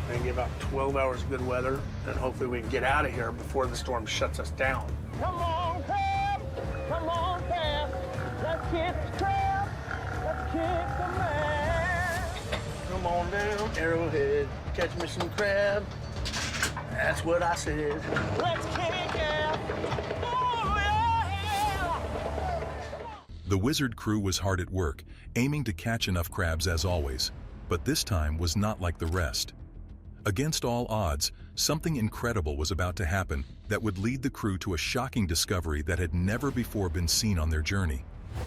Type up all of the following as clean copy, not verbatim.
and get about 12 hours of good weather, and hopefully we can get out of here before the storm shuts us down. Come on, crab! Come on, crab! Let's kick the crab! Let's kick the man! Come on down, Arrowhead, catch me some crab. That's what I said. Let's kick it! Oh, yeah! The Wizard crew was hard at work, aiming to catch enough crabs as always, but this time was not like the rest. Against all odds, something incredible was about to happen that would lead the crew to a shocking discovery that had never before been seen on their journey.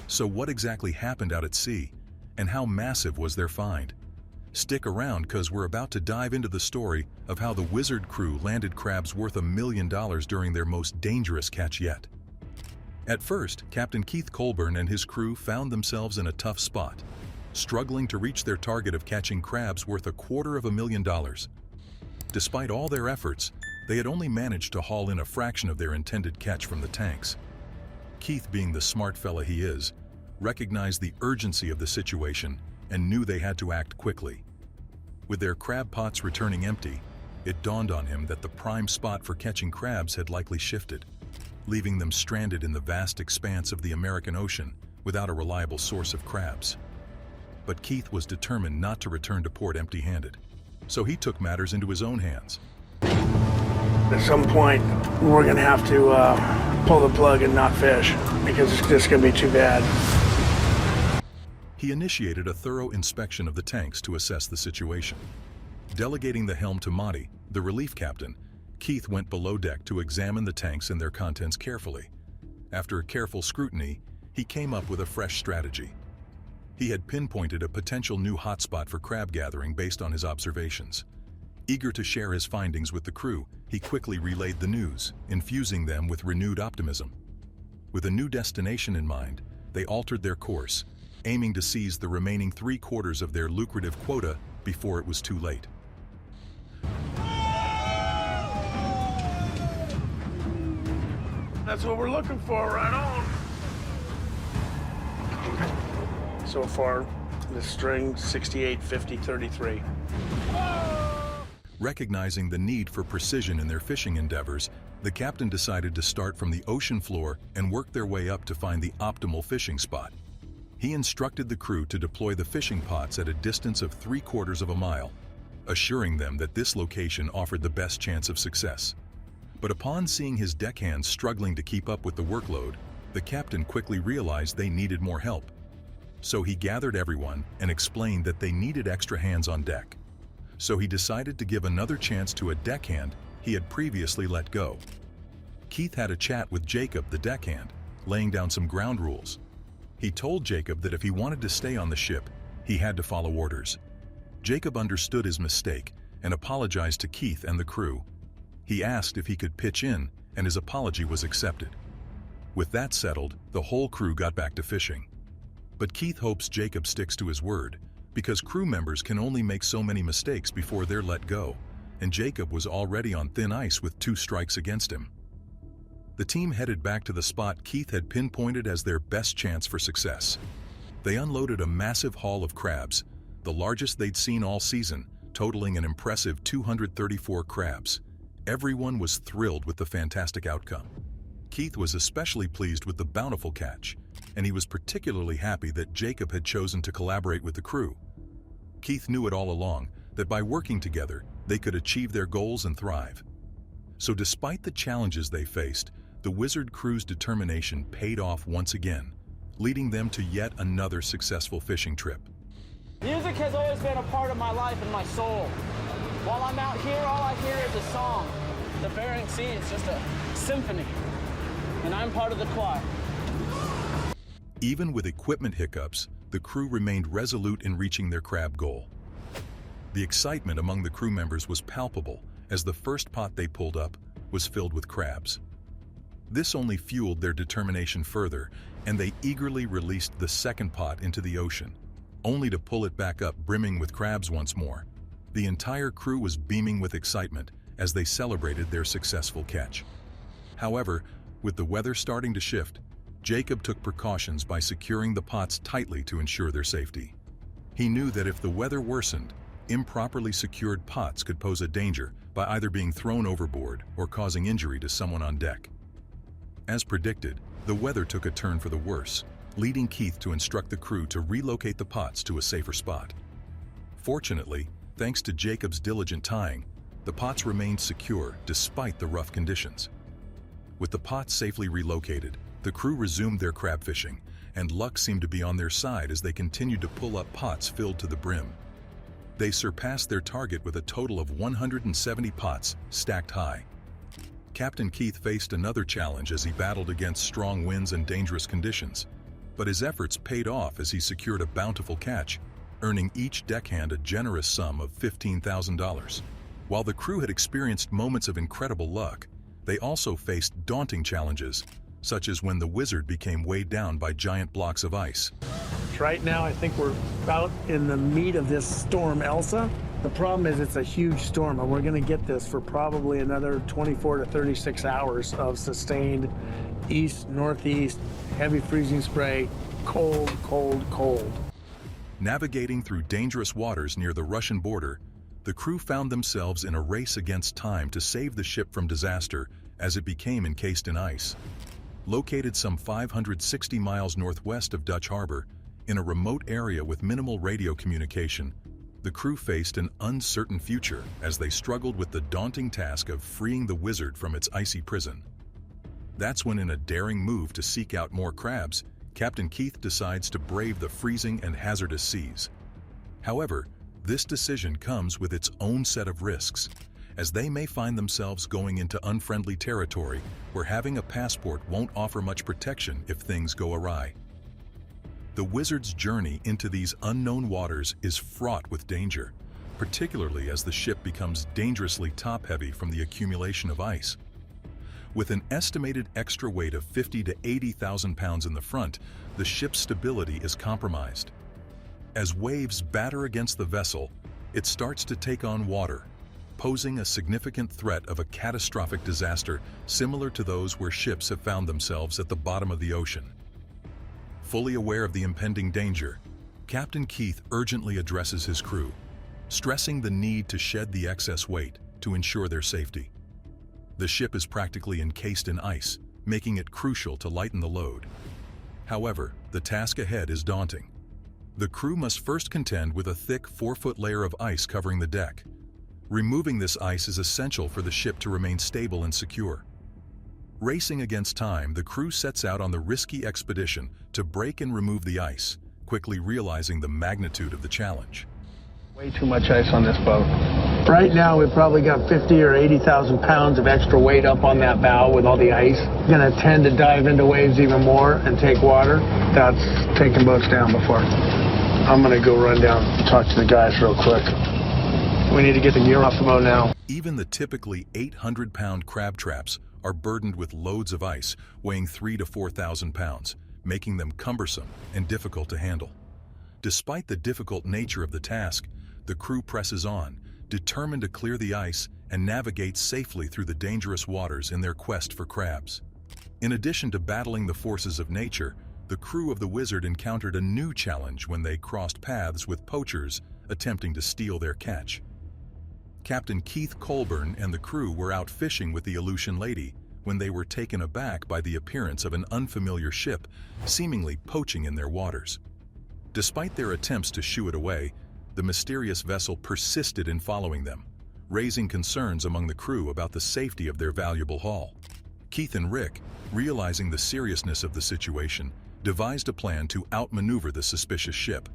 So what exactly happened out at sea, and how massive was their find? Stick around, because we're about to dive into the story of how the Wizard crew landed crabs worth $1 million during their most dangerous catch yet. At first, Captain Keith Colburn and his crew found themselves in a tough spot, struggling to reach their target of catching crabs worth $250,000. Despite all their efforts, they had only managed to haul in a fraction of their intended catch from the tanks. Keith, being the smart fella he is, recognized the urgency of the situation and knew they had to act quickly. With their crab pots returning empty, it dawned on him that the prime spot for catching crabs had likely shifted, leaving them stranded in the vast expanse of the American Ocean without a reliable source of crabs. But Keith was determined not to return to port empty-handed, so he took matters into his own hands. At some point, we're gonna have to pull the plug and not fish, because it's just gonna be too bad. He initiated a thorough inspection of the tanks to assess the situation. Delegating the helm to Monty, the relief captain, Keith went below deck to examine the tanks and their contents carefully. After a careful scrutiny, he came up with a fresh strategy. He had pinpointed a potential new hotspot for crab gathering based on his observations. Eager to share his findings with the crew, he quickly relayed the news, infusing them with renewed optimism. With a new destination in mind, they altered their course, aiming to seize the remaining 3/4 of their lucrative quota before it was too late. That's what we're looking for, right on. So far, the string 68, 50, 33. Recognizing the need for precision in their fishing endeavors, the captain decided to start from the ocean floor and work their way up to find the optimal fishing spot. He instructed the crew to deploy the fishing pots at a distance of 3/4 of a mile, assuring them that this location offered the best chance of success. But upon seeing his deckhands struggling to keep up with the workload, the captain quickly realized they needed more help. So he gathered everyone and explained that they needed extra hands on deck. So he decided to give another chance to a deckhand he had previously let go. Keith had a chat with Jacob, the deckhand, laying down some ground rules. He told Jacob that if he wanted to stay on the ship, he had to follow orders. Jacob understood his mistake and apologized to Keith and the crew. He asked if he could pitch in, and his apology was accepted. With that settled, the whole crew got back to fishing. But Keith hopes Jacob sticks to his word, because crew members can only make so many mistakes before they're let go, and Jacob was already on thin ice with 2 strikes against him. The team headed back to the spot Keith had pinpointed as their best chance for success. They unloaded a massive haul of crabs, the largest they'd seen all season, totaling an impressive 234 crabs. Everyone was thrilled with the fantastic outcome. Keith was especially pleased with the bountiful catch, and he was particularly happy that Jacob had chosen to collaborate with the crew. Keith knew it all along that by working together, they could achieve their goals and thrive. So despite the challenges they faced, the Wizard crew's determination paid off once again, leading them to yet another successful fishing trip. Music has always been a part of my life and my soul. While I'm out here, all I hear is a song. The Bering Sea is just a symphony, and I'm part of the choir. Even with equipment hiccups, the crew remained resolute in reaching their crab goal. The excitement among the crew members was palpable as the first pot they pulled up was filled with crabs. This only fueled their determination further, and they eagerly released the second pot into the ocean, only to pull it back up brimming with crabs once more. The entire crew was beaming with excitement as they celebrated their successful catch. However, with the weather starting to shift, Jacob took precautions by securing the pots tightly to ensure their safety. He knew that if the weather worsened, improperly secured pots could pose a danger by either being thrown overboard or causing injury to someone on deck. As predicted, the weather took a turn for the worse, leading Keith to instruct the crew to relocate the pots to a safer spot. Fortunately, thanks to Jacob's diligent tying, the pots remained secure despite the rough conditions. With the pots safely relocated, the crew resumed their crab fishing, and luck seemed to be on their side as they continued to pull up pots filled to the brim. They surpassed their target with a total of 170 pots stacked high. Captain Keith faced another challenge as he battled against strong winds and dangerous conditions, but his efforts paid off as he secured a bountiful catch, earning each deckhand a generous sum of $15,000. While the crew had experienced moments of incredible luck, they also faced daunting challenges, such as when the Wizard became weighed down by giant blocks of ice. Right now, I think we're about in the meat of this storm, Elsa. The problem is it's a huge storm, and we're going to get this for probably another 24 to 36 hours of sustained east-northeast, heavy freezing spray, cold, cold, cold. Navigating through dangerous waters near the Russian border, the crew found themselves in a race against time to save the ship from disaster as it became encased in ice. Located some 560 miles northwest of Dutch Harbor, in a remote area with minimal radio communication, the crew faced an uncertain future as they struggled with the daunting task of freeing the Wizard from its icy prison. That's when, in a daring move to seek out more crabs, Captain Keith decides to brave the freezing and hazardous seas. However, this decision comes with its own set of risks, as they may find themselves going into unfriendly territory where having a passport won't offer much protection if things go awry. The Wizard's journey into these unknown waters is fraught with danger, particularly as the ship becomes dangerously top-heavy from the accumulation of ice. With an estimated extra weight of 50 to 80,000 pounds in the front, the ship's stability is compromised. As waves batter against the vessel, it starts to take on water, posing a significant threat of a catastrophic disaster similar to those where ships have found themselves at the bottom of the ocean. Fully aware of the impending danger, Captain Keith urgently addresses his crew, stressing the need to shed the excess weight to ensure their safety. The ship is practically encased in ice, making it crucial to lighten the load. However, the task ahead is daunting. The crew must first contend with a thick 4-foot layer of ice covering the deck. Removing this ice is essential for the ship to remain stable and secure. Racing against time, the crew sets out on the risky expedition to break and remove the ice, quickly realizing the magnitude of the challenge. Way too much ice on this boat. Right now, we've probably got 50 or 80,000 pounds of extra weight up on that bow with all the ice. Gonna tend to dive into waves even more and take water. That's taking boats down before. I'm gonna go run down and talk to the guys real quick. We need to get the gear off the boat now. Even the typically 800-pound crab traps are burdened with loads of ice weighing 3,000 to 4,000 pounds, making them cumbersome and difficult to handle. Despite the difficult nature of the task, the crew presses on, determined to clear the ice and navigate safely through the dangerous waters in their quest for crabs. In addition to battling the forces of nature, the crew of the Wizard encountered a new challenge when they crossed paths with poachers attempting to steal their catch. Captain Keith Colburn and the crew were out fishing with the Aleutian Lady when they were taken aback by the appearance of an unfamiliar ship seemingly poaching in their waters. Despite their attempts to shoo it away, the mysterious vessel persisted in following them, raising concerns among the crew about the safety of their valuable haul. Keith and Rick, realizing the seriousness of the situation, devised a plan to outmaneuver the suspicious ship.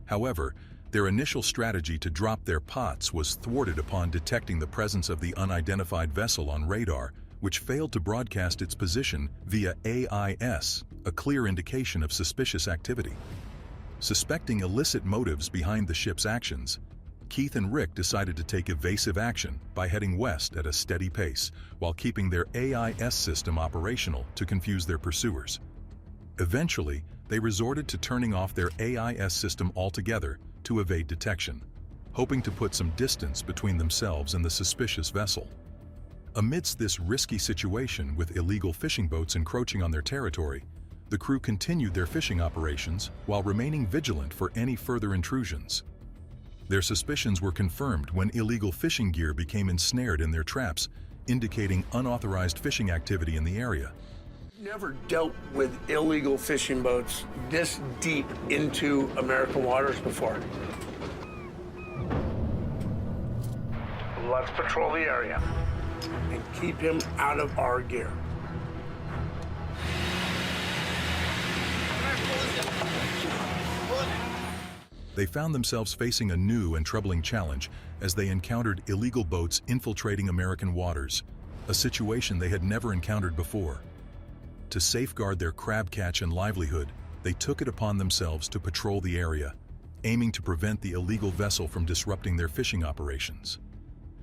However, their initial strategy to drop their pots was thwarted upon detecting the presence of the unidentified vessel on radar, which failed to broadcast its position via AIS, a clear indication of suspicious activity. Suspecting illicit motives behind the ship's actions, Keith and Rick decided to take evasive action by heading west at a steady pace while keeping their AIS system operational to confuse their pursuers. Eventually, they resorted to turning off their AIS system altogether to evade detection, hoping to put some distance between themselves and the suspicious vessel. Amidst this risky situation with illegal fishing boats encroaching on their territory, the crew continued their fishing operations while remaining vigilant for any further intrusions. Their suspicions were confirmed when illegal fishing gear became ensnared in their traps, indicating unauthorized fishing activity in the area. Never dealt with illegal fishing boats this deep into American waters before. Let's patrol the area and keep him out of our gear. They found themselves facing a new and troubling challenge as they encountered illegal boats infiltrating American waters, a situation they had never encountered before. To safeguard their crab catch and livelihood, they took it upon themselves to patrol the area, aiming to prevent the illegal vessel from disrupting their fishing operations.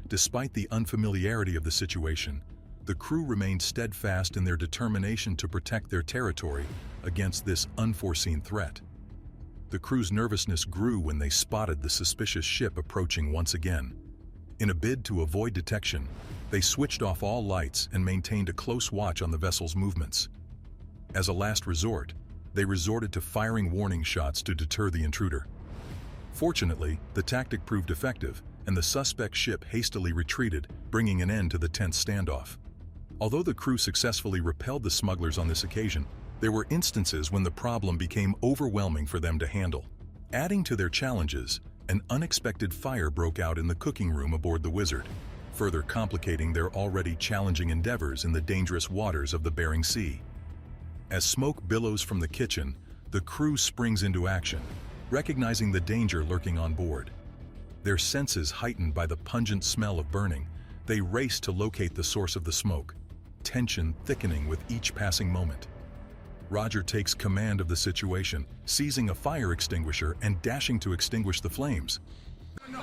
Despite the unfamiliarity of the situation, the crew remained steadfast in their determination to protect their territory against this unforeseen threat. The crew's nervousness grew when they spotted the suspicious ship approaching once again. In a bid to avoid detection, they switched off all lights and maintained a close watch on the vessel's movements. As a last resort, they resorted to firing warning shots to deter the intruder. Fortunately, the tactic proved effective, and the suspect ship hastily retreated, bringing an end to the tense standoff. Although the crew successfully repelled the smugglers on this occasion, there were instances when the problem became overwhelming for them to handle. Adding to their challenges, an unexpected fire broke out in the cooking room aboard the Wizard, further complicating their already challenging endeavors in the dangerous waters of the Bering Sea. As smoke billows from the kitchen, the crew springs into action, recognizing the danger lurking on board. Their senses heightened by the pungent smell of burning, they race to locate the source of the smoke, tension thickening with each passing moment. Roger takes command of the situation, seizing a fire extinguisher and dashing to extinguish the flames. Do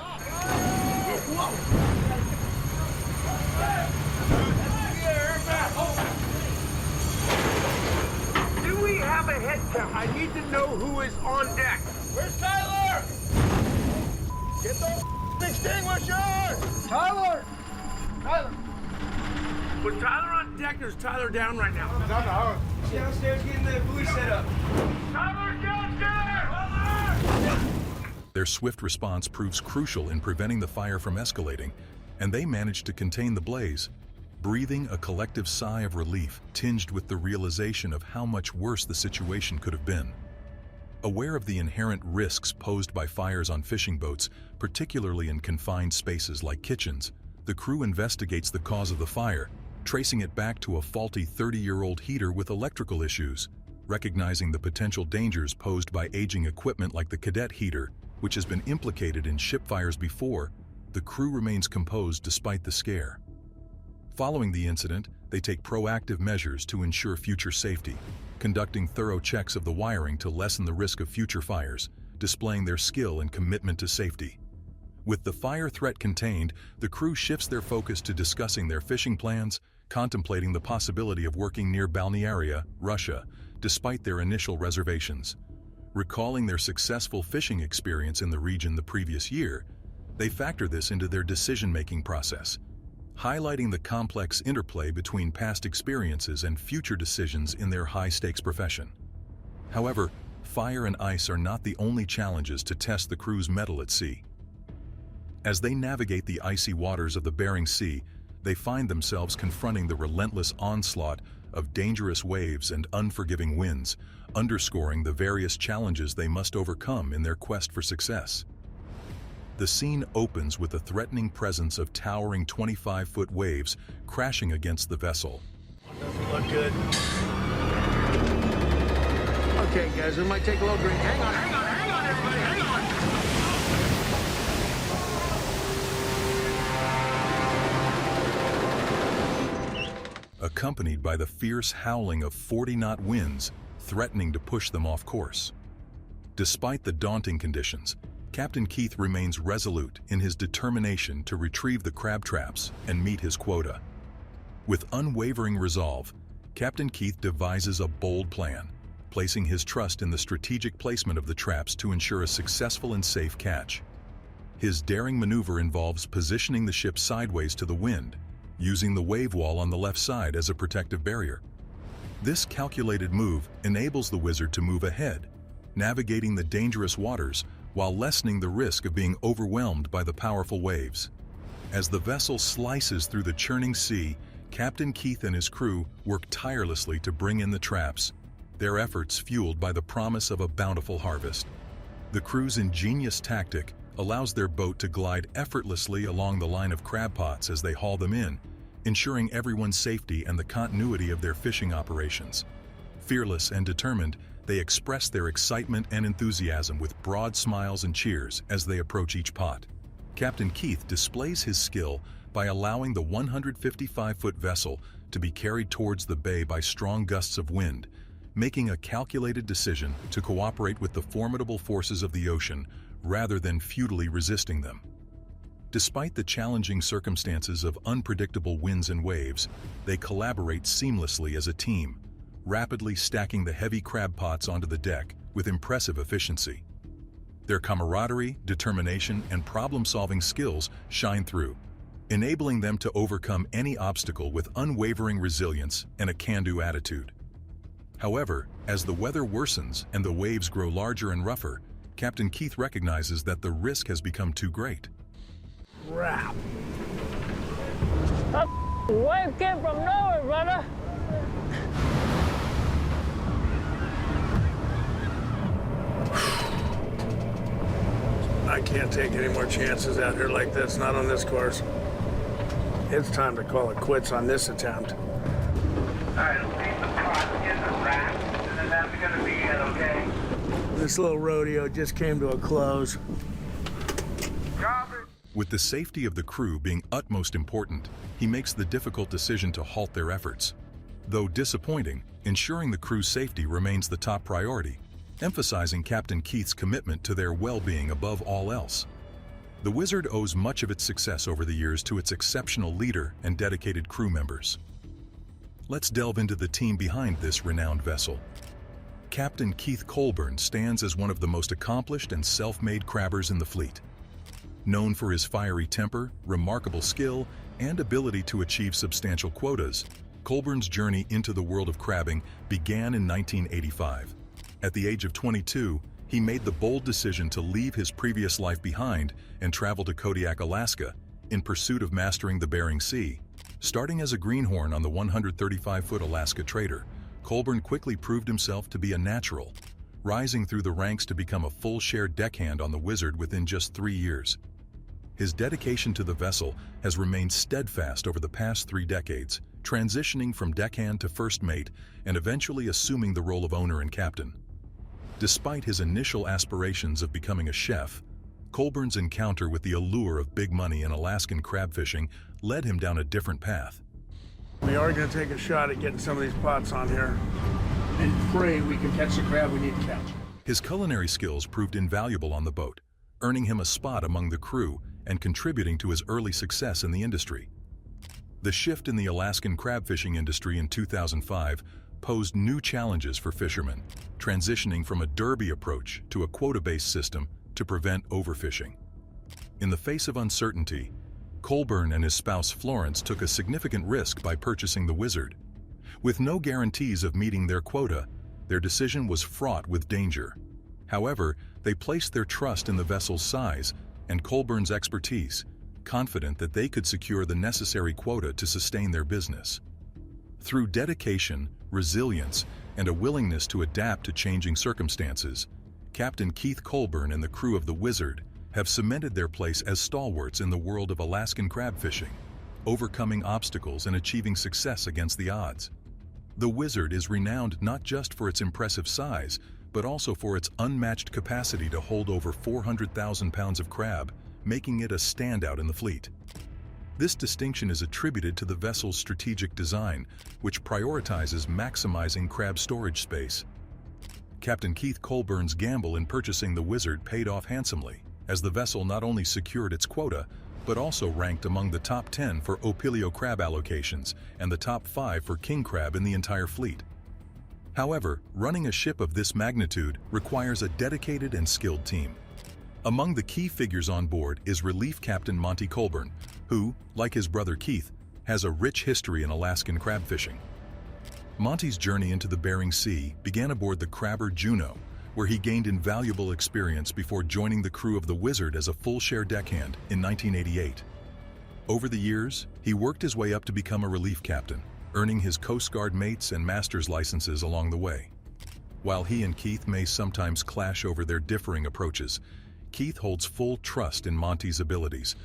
we have a head count? I need to know who is on deck. Where's Tyler? Get the extinguisher! Tyler! Tyler! Was Tyler on deck or is Tyler down right now? He's on the house. He's downstairs getting the buoy set up. Tyler's downstairs! Their swift response proves crucial in preventing the fire from escalating, and they manage to contain the blaze, breathing a collective sigh of relief tinged with the realization of how much worse the situation could have been. Aware of the inherent risks posed by fires on fishing boats, particularly in confined spaces like kitchens, the crew investigates the cause of the fire, tracing it back to a faulty 30-year-old heater with electrical issues. Recognizing the potential dangers posed by aging equipment like the cadet heater, which has been implicated in ship fires before, the crew remains composed despite the scare. Following the incident, they take proactive measures to ensure future safety, conducting thorough checks of the wiring to lessen the risk of future fires, displaying their skill and commitment to safety. With the fire threat contained, the crew shifts their focus to discussing their fishing plans, contemplating the possibility of working near Balnearia, Russia, despite their initial reservations. Recalling their successful fishing experience in the region the previous year, they factor this into their decision-making process, highlighting the complex interplay between past experiences and future decisions in their high-stakes profession. However, fire and ice are not the only challenges to test the crew's mettle at sea. As they navigate the icy waters of the Bering Sea, they find themselves confronting the relentless onslaught of dangerous waves and unforgiving winds, underscoring the various challenges they must overcome in their quest for success. The scene opens with the threatening presence of towering 25-foot waves crashing against the vessel. Doesn't look good. Okay, guys, we might take a little break. Hang on, everybody, hang on! Accompanied by the fierce howling of 40-knot winds threatening to push them off course. Despite the daunting conditions, Captain Keith remains resolute in his determination to retrieve the crab traps and meet his quota. With unwavering resolve, Captain Keith devises a bold plan, placing his trust in the strategic placement of the traps to ensure a successful and safe catch. His daring maneuver involves positioning the ship sideways to the wind, using the wave wall on the left side as a protective barrier. This calculated move enables the Wizard to move ahead, navigating the dangerous waters while lessening the risk of being overwhelmed by the powerful waves. As the vessel slices through the churning sea, Captain Keith and his crew work tirelessly to bring in the traps, their efforts fueled by the promise of a bountiful harvest. The crew's ingenious tactic allows their boat to glide effortlessly along the line of crab pots as they haul them in, ensuring everyone's safety and the continuity of their fishing operations. Fearless and determined, they express their excitement and enthusiasm with broad smiles and cheers as they approach each pot. Captain Keith displays his skill by allowing the 155-foot vessel to be carried towards the bay by strong gusts of wind, making a calculated decision to cooperate with the formidable forces of the ocean rather than futilely resisting them. Despite the challenging circumstances of unpredictable winds and waves, they collaborate seamlessly as a team, rapidly stacking the heavy crab pots onto the deck with impressive efficiency. Their camaraderie, determination, and problem-solving skills shine through, enabling them to overcome any obstacle with unwavering resilience and a can-do attitude. However, as the weather worsens and the waves grow larger and rougher, Captain Keith recognizes that the risk has become too great. Crap. That wave came from nowhere, brother. I can't take any more chances out here like this, not on this course. It's time to call it quits on this attempt. All right, leave the pot in the rack, and then that's gonna be it, okay? This little rodeo just came to a close. Robert. With the safety of the crew being utmost important, he makes the difficult decision to halt their efforts. Though disappointing, ensuring the crew's safety remains the top priority, emphasizing Captain Keith's commitment to their well-being above all else. The Wizard owes much of its success over the years to its exceptional leader and dedicated crew members. Let's delve into the team behind this renowned vessel. Captain Keith Colburn stands as one of the most accomplished and self-made crabbers in the fleet. Known for his fiery temper, remarkable skill, and ability to achieve substantial quotas, Colburn's journey into the world of crabbing began in 1985. At the age of 22, he made the bold decision to leave his previous life behind and travel to Kodiak, Alaska, in pursuit of mastering the Bering Sea. Starting as a greenhorn on the 135-foot Alaska Trader, Colburn quickly proved himself to be a natural, rising through the ranks to become a full-share deckhand on the Wizard within just 3 years. His dedication to the vessel has remained steadfast over the past 3 decades, transitioning from deckhand to first mate and eventually assuming the role of owner and captain. Despite his initial aspirations of becoming a chef, Colburn's encounter with the allure of big money in Alaskan crab fishing led him down a different path. We are going to take a shot at getting some of these pots on here and pray we can catch the crab we need to catch. His culinary skills proved invaluable on the boat, earning him a spot among the crew and contributing to his early success in the industry. The shift in the Alaskan crab fishing industry in 2005 posed new challenges for fishermen, transitioning from a derby approach to a quota-based system to prevent overfishing. In the face of uncertainty, Colburn and his spouse Florence took a significant risk by purchasing the Wizard. With no guarantees of meeting their quota, their decision was fraught with danger. However, they placed their trust in the vessel's size and Colburn's expertise, confident that they could secure the necessary quota to sustain their business. Through dedication, resilience, and a willingness to adapt to changing circumstances, Captain Keith Colburn and the crew of the Wizard have cemented their place as stalwarts in the world of Alaskan crab fishing, overcoming obstacles and achieving success against the odds. The Wizard is renowned not just for its impressive size, but also for its unmatched capacity to hold over 400,000 pounds of crab, making it a standout in the fleet. This distinction is attributed to the vessel's strategic design, which prioritizes maximizing crab storage space. Captain Keith Colburn's gamble in purchasing the Wizard paid off handsomely, as the vessel not only secured its quota, but also ranked among the top 10 for Opilio crab allocations and the top 5 for king crab in the entire fleet. However, running a ship of this magnitude requires a dedicated and skilled team. Among the key figures on board is Relief Captain Monty Colburn, who, like his brother Keith, has a rich history in Alaskan crab fishing. Monty's journey into the Bering Sea began aboard the crabber Juno, where he gained invaluable experience before joining the crew of the Wizard as a full-share deckhand in 1988. Over the years, he worked his way up to become a relief captain, earning his Coast Guard mates and master's licenses along the way. While he and Keith may sometimes clash over their differing approaches, Keith holds full trust in Monty's abilities.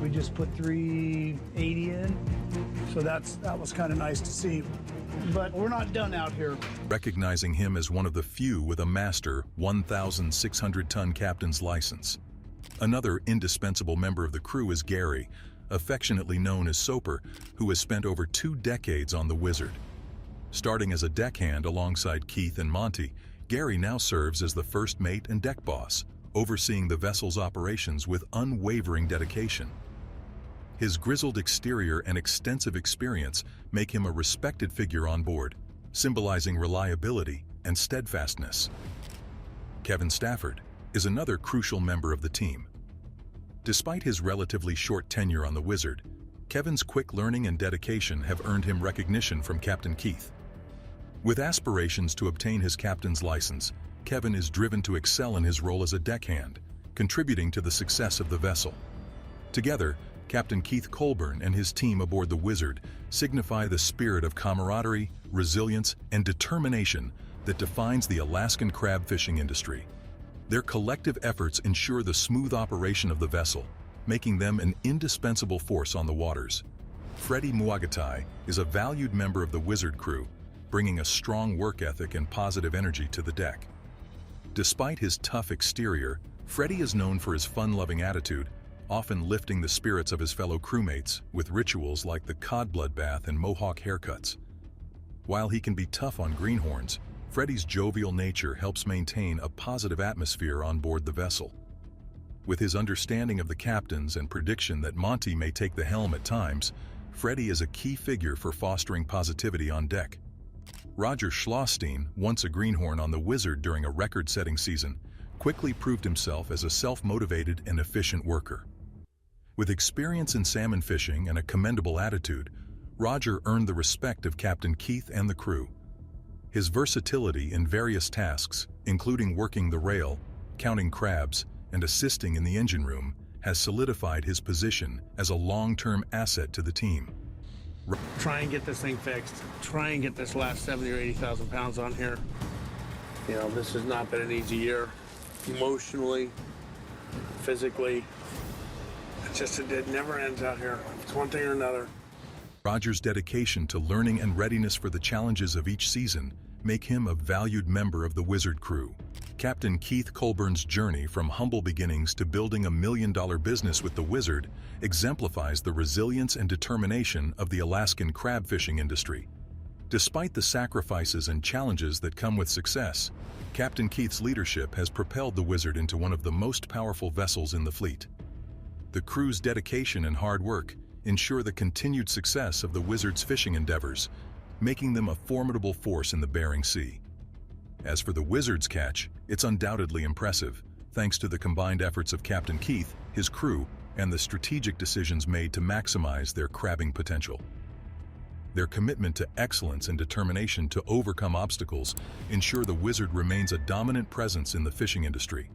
We just put 380 in, so that was kind of nice to see. But we're not done out here. Recognizing him as one of the few with a master 1,600-ton captain's license. Another indispensable member of the crew is Gary, affectionately known as Soper, who has spent over 2 decades on the Wizard. Starting as a deckhand alongside Keith and Monty, Gary now serves as the first mate and deck boss, overseeing the vessel's operations with unwavering dedication. His grizzled exterior and extensive experience make him a respected figure on board, symbolizing reliability and steadfastness. Kevin Stafford is another crucial member of the team. Despite his relatively short tenure on the Wizard, Kevin's quick learning and dedication have earned him recognition from Captain Keith. With aspirations to obtain his captain's license, Kevin is driven to excel in his role as a deckhand, contributing to the success of the vessel. Together, Captain Keith Colburn and his team aboard the Wizard signify the spirit of camaraderie, resilience, and determination that defines the Alaskan crab fishing industry. Their collective efforts ensure the smooth operation of the vessel, making them an indispensable force on the waters. Freddie Muagatai is a valued member of the Wizard crew, bringing a strong work ethic and positive energy to the deck. Despite his tough exterior, Freddie is known for his fun-loving attitude, often lifting the spirits of his fellow crewmates with rituals like the cod blood bath and mohawk haircuts. While he can be tough on greenhorns, Freddie's jovial nature helps maintain a positive atmosphere on board the vessel. With his understanding of the captains and prediction that Monty may take the helm at times, Freddie is a key figure for fostering positivity on deck. Roger Schlosstein, once a greenhorn on the Wizard during a record-setting season, quickly proved himself as a self-motivated and efficient worker. With experience in salmon fishing and a commendable attitude, Roger earned the respect of Captain Keith and the crew. His versatility in various tasks, including working the rail, counting crabs, and assisting in the engine room, has solidified his position as a long-term asset to the team. Try and get this thing fixed. Try and get this last 70 or 80,000 pounds on here. You know, this has not been an easy year. Emotionally, physically. It never ends out here. It's one thing or another. Roger's dedication to learning and readiness for the challenges of each season make him a valued member of the Wizard crew. Captain Keith Colburn's journey from humble beginnings to building $1 million business with the Wizard exemplifies the resilience and determination of the Alaskan crab fishing industry. Despite the sacrifices and challenges that come with success, Captain Keith's leadership has propelled the Wizard into one of the most powerful vessels in the fleet. The crew's dedication and hard work ensure the continued success of the Wizard's fishing endeavors, making them a formidable force in the Bering Sea. As for the Wizard's catch, it's undoubtedly impressive, thanks to the combined efforts of Captain Keith, his crew, and the strategic decisions made to maximize their crabbing potential. Their commitment to excellence and determination to overcome obstacles ensure the Wizard remains a dominant presence in the fishing industry.